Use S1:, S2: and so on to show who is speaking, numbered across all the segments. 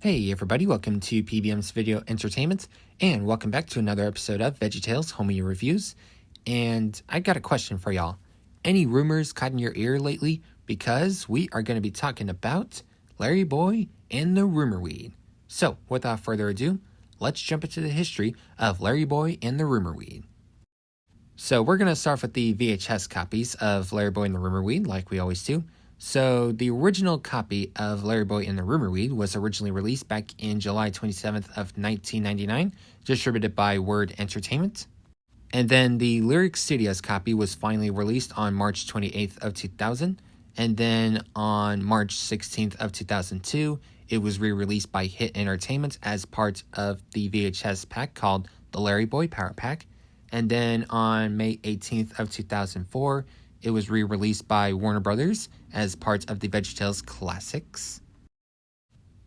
S1: Hey everybody, welcome to PBM's Video Entertainment, and welcome back to another episode of Veggietales Home Media Reviews. And I got a question for y'all. Any rumors caught in your ear lately? Because we are going to be talking about Larry Boy and the Rumor Weed. So, without further ado, let's jump into the history of Larry Boy and the Rumor Weed. So, we're going to start with the VHS copies of Larry Boy and the Rumor Weed, like we always do. So, the original copy of Larry Boy and the Rumor Weed was originally released back in July 27th of 1999, distributed by Word Entertainment. And then the Lyric Studios copy was finally released on March 28th of 2000. And then on March 16th of 2002, it was re-released by Hit Entertainment as part of the VHS pack called the Larry Boy Power Pack. And then on May 18th of 2004, it was re-released by Warner Brothers as part of the Veggietales Classics.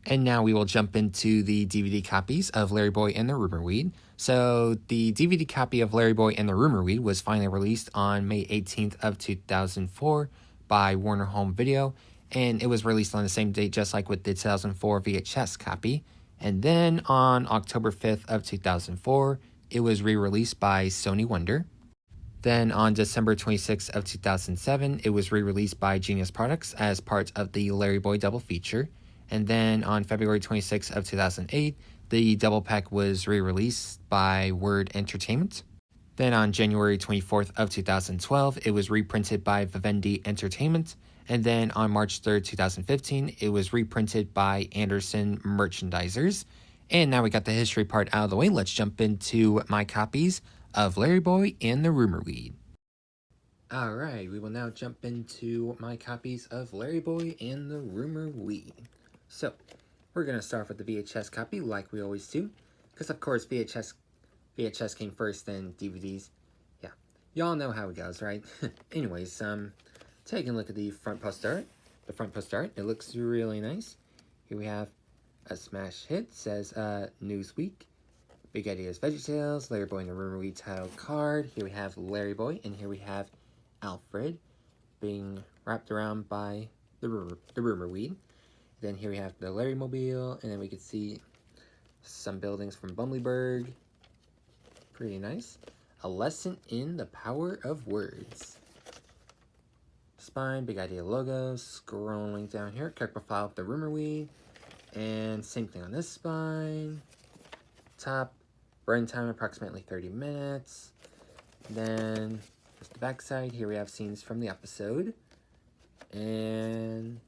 S1: And now we will jump into the DVD copies of Larry Boy and the Rumor Weed. So the DVD copy of Larry Boy and the Rumor Weed was finally released on May 18th of 2004 by Warner Home Video, and it was released on the same date just like with the 2004 VHS copy. And then on October 5th of 2004, it was re-released by Sony Wonder. Then on December 26th of 2007, it was re-released by Genius Products as part of the Larry Boy double feature. And then on February 26th of 2008, the double pack was re-released by Word Entertainment. Then on January 24th of 2012, it was reprinted by Vivendi Entertainment. And then on March 3rd, 2015, it was reprinted by Anderson Merchandisers. And now we got the history part out of the way, let's jump into my copies of Larry Boy and the Rumor Weed. Alright, we will now jump into my copies of Larry Boy and the Rumor Weed. So, we're going to start with the VHS copy like we always do, because of course VHS came first, then DVDs. Yeah, y'all know how it goes, right? Anyways, taking a look at the front poster art. The front poster art, it looks really nice. Here we have a smash hit, says Newsweek. Big Ideas Veggietales, Larry Boy and the Rumor Weed title card. Here we have Larry Boy, and here we have Alfred being wrapped around by the Rumor Weed. Then here we have the Larry Mobile, and then we can see some buildings from Bumbleberg. Pretty nice. A lesson in the power of words. Spine, Big Idea logo. Scrolling down here, character profile of the Rumor Weed. And same thing on this spine. Top. Running time approximately 30 minutes. Then just the back side. Here we have scenes from the episode. And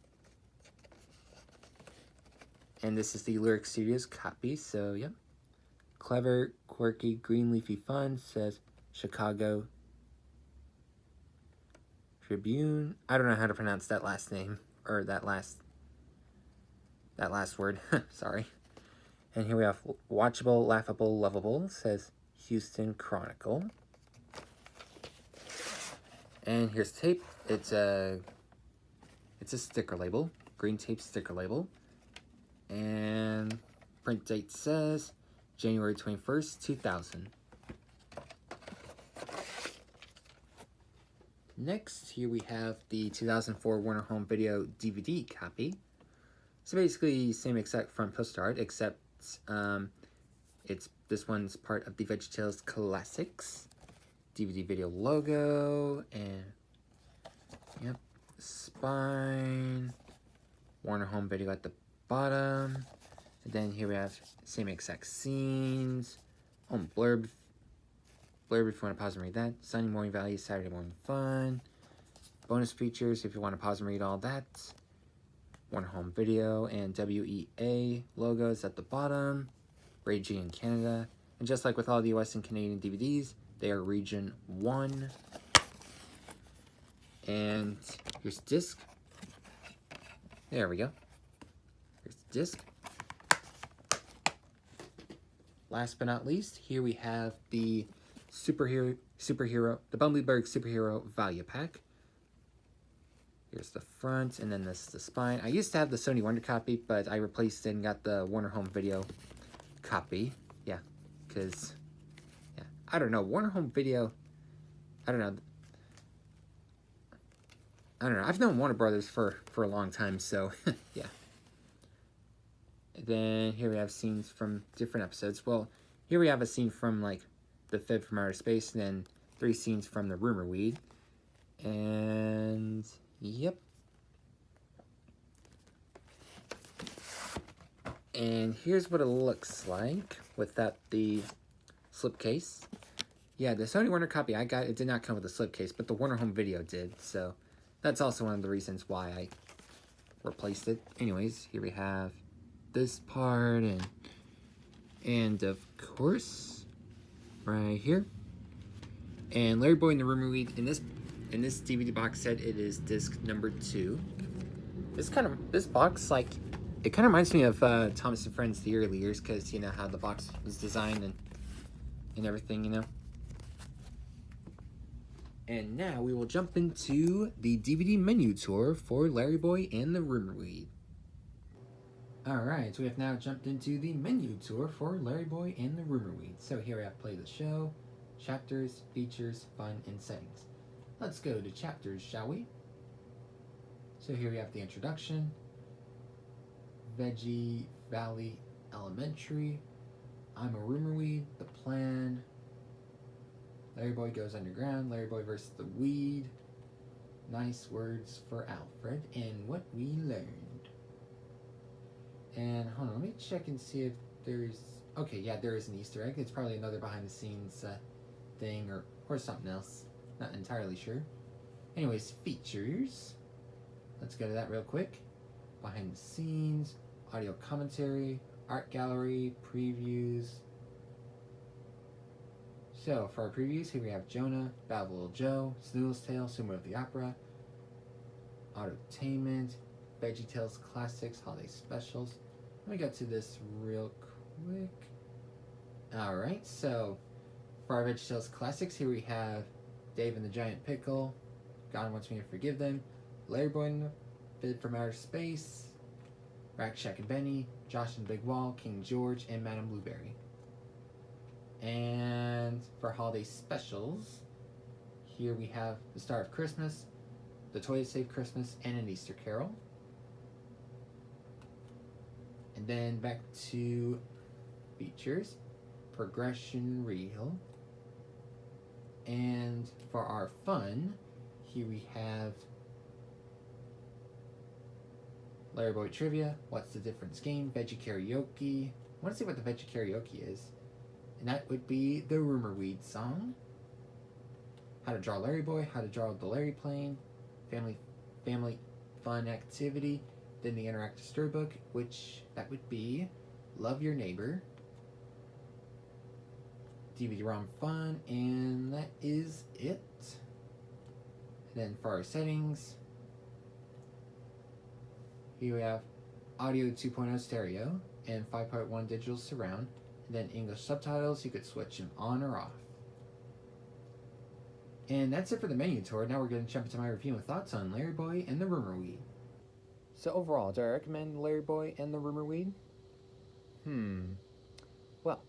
S1: this is the Lyric Studios copy. So yeah. Clever, quirky, green leafy fun, says Chicago Tribune. I don't know how to pronounce that last name, or that last word. Sorry. And here we have watchable, laughable, lovable, says Houston Chronicle. And here's tape. It's a sticker label, green tape sticker label. And print date says January 21st, 2000. Next, here we have the 2004 Warner Home Video DVD copy. So basically, same exact front poster art, except this one's part of the Veggietales Classics DVD video logo, and yep, spine, Warner Home Video at the bottom, and then here we have same exact scenes, blurb if you want to pause and read that, Sunday morning value, Saturday morning fun, bonus features if you want to pause and read all that, Warner Home Video and WEA logos at the bottom, Raging in Canada, and just like with all the US and Canadian DVDs, they are Region 1. And here's disc. There we go. Here's the disc. last but not least, here we have the the Bumbleberg Superhero Value Pack. Here's the front, and then this is the spine. I used to have the Sony Wonder copy, but I replaced it and got the Warner Home Video copy. Yeah, because, yeah, I don't know. Warner Home Video, I don't know. I've known Warner Brothers for a long time, so, yeah. And then here we have scenes from different episodes. Well, here we have a scene from, like, The Fib from Outer Space, and then 3 scenes from The Rumor Weed. And, yep. And here's what it looks like without the slipcase. Yeah, the Sony Warner copy I got, it did not come with a slipcase, but the Warner Home Video did, so that's also one of the reasons why I replaced it. Anyways, here we have this part, and of course, right here. And Larry Boy and the Rumor Weed, in this DVD box set, it is disc number 2. This box, like, it kind of reminds me of Thomas and Friends, the early years, because, you know, how the box was designed and everything, you know. And now we will jump into the DVD menu tour for Larry Boy and the Rumor Weed. Alright, so we have now jumped into the menu tour for Larry Boy and the Rumor Weed. So here we have Play the Show, Chapters, Features, Fun, and Settings. Let's go to Chapters, shall we? So here we have the introduction, Veggie Valley Elementary, I'm a Rumor Weed, The Plan, Larry Boy Goes Underground, Larry Boy vs. the Weed, Nice Words for Alfred, and What We Learned. And hold on, let me check and see if there's... Okay, yeah, there is an Easter egg. It's probably another behind-the-scenes thing or something else. Not entirely sure. Anyways, features. Let's go to that real quick. Behind the scenes, audio commentary, art gallery, previews. So, for our previews, here we have Jonah, Bad Little Joe, Snoodle's Tale, Sumo of the Opera, Autotainment, Veggietales Classics, Holiday Specials. Let me get to this real quick. Alright, so, for our Veggietales Classics, here we have Dave and the Giant Pickle, God Wants Me to Forgive Them, Larry Boy and the Fib from Outer Space, Rack Shack and Benny, Josh and the Big Wall, King George, and Madame Blueberry. And for holiday specials, here we have The Star of Christmas, The Toy to Save Christmas, and An Easter Carol. And then back to features, Progression Reel. And for our fun, here we have Larry Boy Trivia, What's the Difference Game, Veggie Karaoke. I want to see what the Veggie Karaoke is. And that would be the Rumor Weed song. How to Draw Larry Boy, How to Draw the Larry Plane, Family Fun Activity, then the Interactive Storybook, which that would be Love Your Neighbor, DVD-ROM Fun, and that is it. And then for our settings, here we have Audio 2.0 Stereo and 5.1 Digital Surround. Then English subtitles, you could switch them on or off. And that's it for the menu tour. Now we're going to jump into my review and thoughts on Larry Boy and the Rumor Weed. So overall, do I recommend Larry Boy and the Rumor Weed? Well,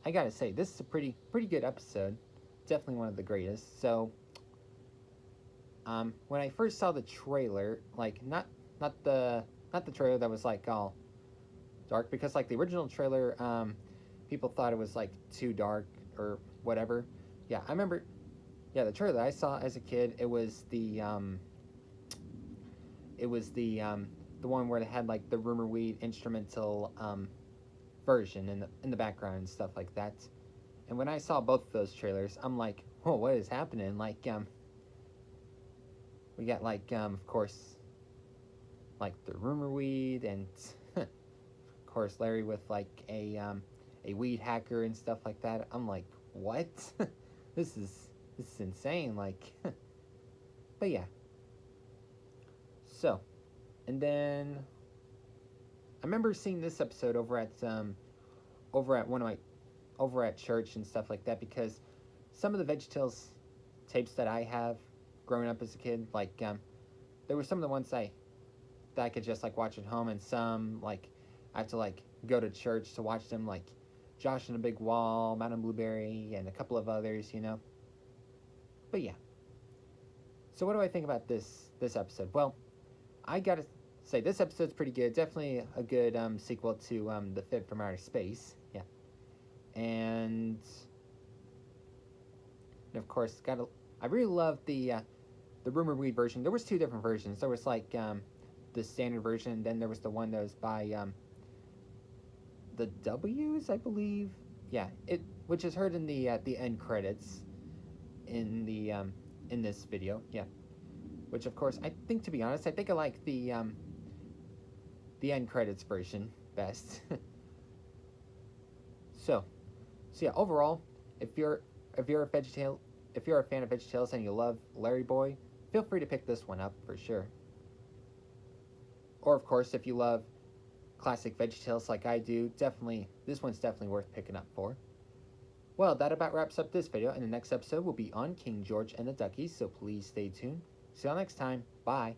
S1: I gotta say, this is a pretty good episode. Definitely one of the greatest. So, when I first saw the trailer, like not the trailer that was like all dark, because like the original trailer, people thought it was like too dark or whatever. Yeah, I remember. Yeah, the trailer that I saw as a kid, it was the one where it had like the Rumor Weed instrumental version in the background and stuff like that. And when I saw both of those trailers, I'm like, oh, what is happening? Like we got like of course like the Rumor Weed and of course Larry with like a weed hacker and stuff like that. I'm like, what? This is insane, like. But yeah. So, and then I remember seeing this episode over at one of over at church and stuff like that, because some of the VeggieTales tapes that I have growing up as a kid, like there were some of the ones that I could just like watch at home, and some like I have to like go to church to watch them, like Josh and the Big Wall, Mountain Blueberry, and a couple of others, you know. But yeah. So what do I think about this episode? Well, I gotta say this episode's pretty good. Definitely a good sequel to The Fib from Outer Space. Yeah, and of course I really love the rumor weed version. There was two different versions. There was like the standard version, and then there was the one that was by the W's, I believe. Yeah, which is heard in the end credits in the in this video. Yeah, which of course I think, to be honest, I think I like the end credits version best. so yeah, overall, if you're a fan of VeggieTales and you love Larry Boy, feel free to pick this one up for sure. Or of course, if you love classic VeggieTales like I do, this one's definitely worth picking up for. Well, that about wraps up this video, and the next episode will be on King George and the Duckies, so please stay tuned. See y'all next time. Bye.